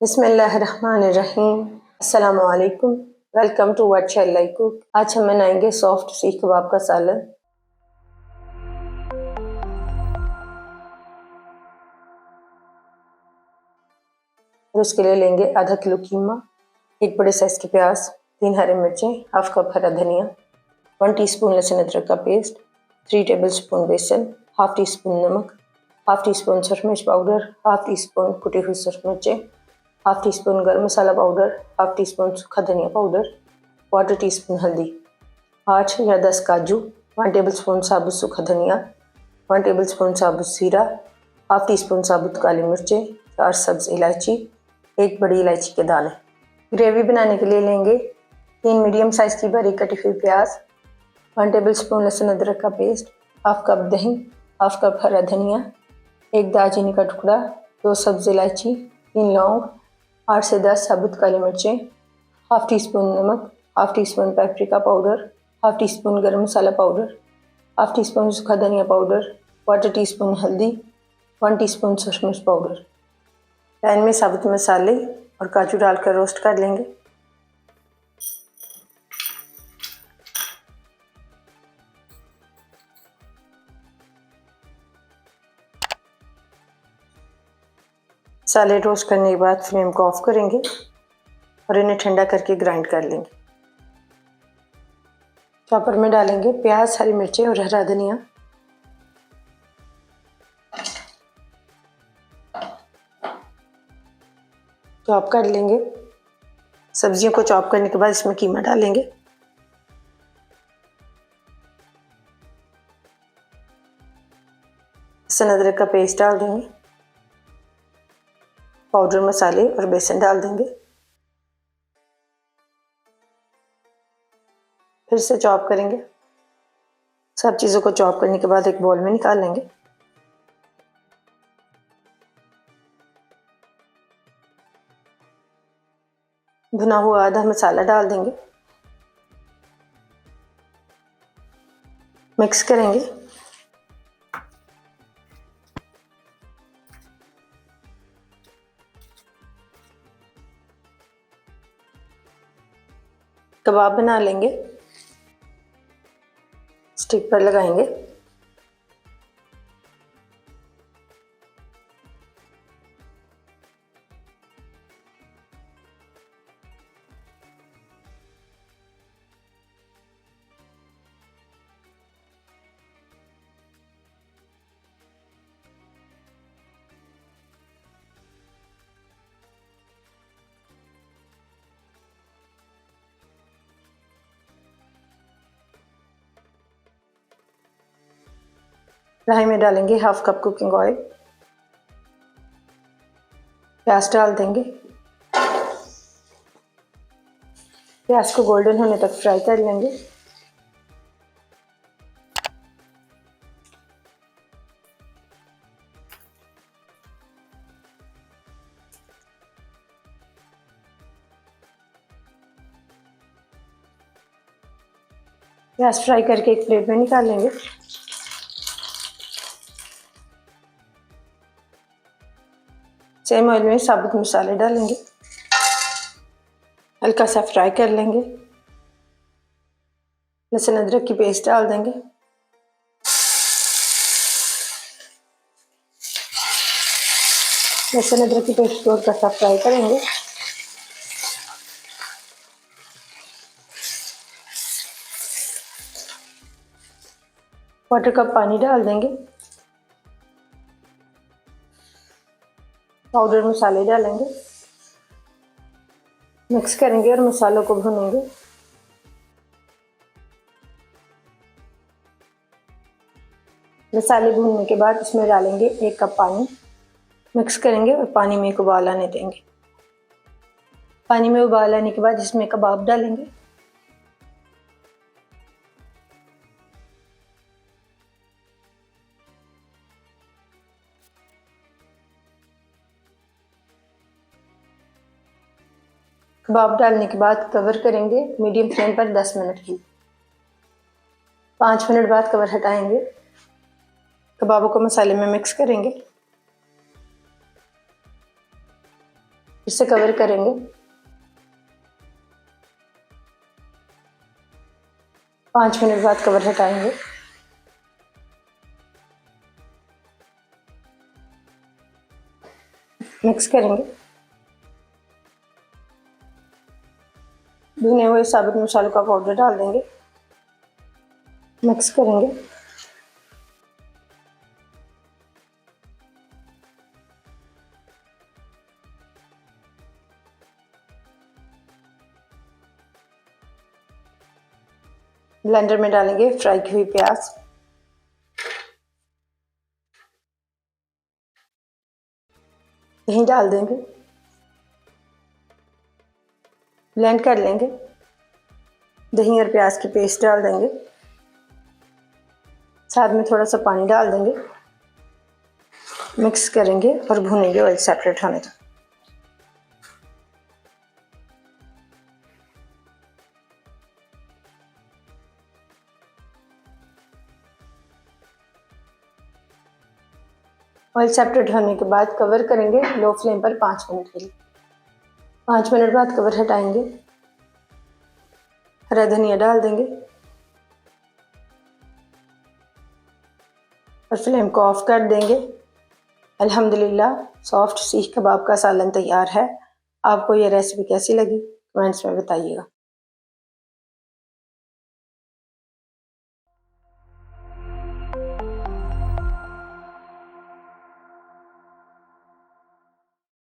बिस्मिल्लाहिर्रहमानिर्रहीम। अस्सलामु अलैकुम। Welcome to what shall I cook. आज हम बनाएंगे सॉफ्ट सीख कबाब का सालन। और उसके लिए लेंगे आधा किलो कीमा, एक बड़े साइज के प्याज, 3 हरी मिर्चें, हाफ कप हरा धनिया, 1 टीस्पून लहसुन अदरक का पेस्ट, 3 टेबलस्पून बेसन, हाफ टी स्पून नमक, हाफ टी स्पून सुरख मिर्च पाउडर, हाफ टी स्पून कुटी हुई सुरख मिर्चें, हाफ टी स्पून गर्म मसाला पाउडर, हाफ टी स्पून सूखा धनिया पाउडर, 1/4 टीस्पून हल्दी, 8 या 10 काजू, 1 टेबलस्पून साबुत सूखा धनिया, 1 टेबलस्पून साबुत जीरा, हाफ टी स्पून साबुत काली मिर्चें, 4 सब्ज इलायची, 1 बड़ी इलायची के दाने। ग्रेवी बनाने के लिए लेंगे 3 मीडियम साइज की बारीक कटी हुई प्याज, 1 टेबलस्पून लहसुन अदरक का पेस्ट, हाफ कप दही, हाफ कप हरा धनिया, 1 दालचीनी का टुकड़ा, 2 सब्ज इलायची, 3 लौंग, 8 से 10 साबुत काली मिर्चें, हाफ टी स्पून नमक, half tea spoon paprika powder, half tea spoon गर्म मसाला पाउडर, हाफ टी स्पून सूखा धनिया पाउडर, 1/4 टीस्पून हल्दी, 1 टीस्पून सुरख मिर्च पाउडर। पैन में साबुत मसाले और काजू डालकर रोस्ट कर लेंगे। मसाले रोस्ट करने के बाद फ्लेम को ऑफ करेंगे और इन्हें ठंडा करके ग्राइंड कर लेंगे। चॉपर में डालेंगे प्याज, हरी मिर्चें और हरा धनिया। चॉप कर लेंगे। सब्जियों को चॉप करने के बाद इसमें कीमा डालेंगे। लहसुन अदरक का पेस्ट डाल देंगे। पाउडर मसाले और बेसन डाल देंगे। फिर से चॉप करेंगे। सब चीज़ों को चॉप करने के बाद एक बाउल में निकाल लेंगे। भुना हुआ आधा मसाला डाल देंगे। मिक्स करेंगे। कबाब बना लेंगे। स्टिक पर लगाएंगे। कढ़ाई में डालेंगे हाफ कप कुकिंग ऑयल। प्याज डाल देंगे। प्याज को गोल्डन होने तक फ्राई कर लेंगे। प्याज फ्राई करके एक प्लेट में निकाल लेंगे। सेम ऑयल में साबुत मसाले डालेंगे। हल्का सा फ्राई कर लेंगे। लहसुन अदरक की पेस्ट डाल देंगे। लहसुन अदरक की पेस्ट को हल्का सा फ्राई करेंगे। क्वार्टर कप पानी डाल देंगे। पाउडर मसाले डालेंगे। मिक्स करेंगे और मसालों को भूनेंगे। मसाले भूनने के बाद इसमें डालेंगे 1 कप पानी। मिक्स करेंगे और पानी में एक उबाल आने देंगे। पानी में उबाल आने के बाद इसमें कबाब डालेंगे। कबाब डालने के बाद कवर करेंगे मीडियम फ्लेम पर 10 मिनट की। 5 मिनट बाद कवर हटाएंगे। कबाबों को मसाले में मिक्स करेंगे। फिर से कवर करेंगे। 5 मिनट बाद कवर हटाएंगे। मिक्स करेंगे। भुने हुए साबुत मसालों का पाउडर डाल देंगे। मिक्स करेंगे। ब्लेंडर में डालेंगे फ्राई की हुई प्याज, दही डाल देंगे, ब्लेंड कर लेंगे। दही और प्याज की पेस्ट डाल देंगे, साथ में थोड़ा सा पानी डाल देंगे। मिक्स करेंगे और भूनेंगे ऑयल सेपरेट होने तक। ऑयल सेपरेट होने के बाद कवर करेंगे लो फ्लेम पर 5 मिनट के लिए। 5 मिनट बाद कवर हटाएंगे। हरा धनिया डाल देंगे और फ्लेम को ऑफ कर देंगे। अल्हम्दुलिल्लाह सॉफ्ट सीख कबाब का सालन तैयार है। आपको ये रेसिपी कैसी लगी कमेंट्स में बताइएगा।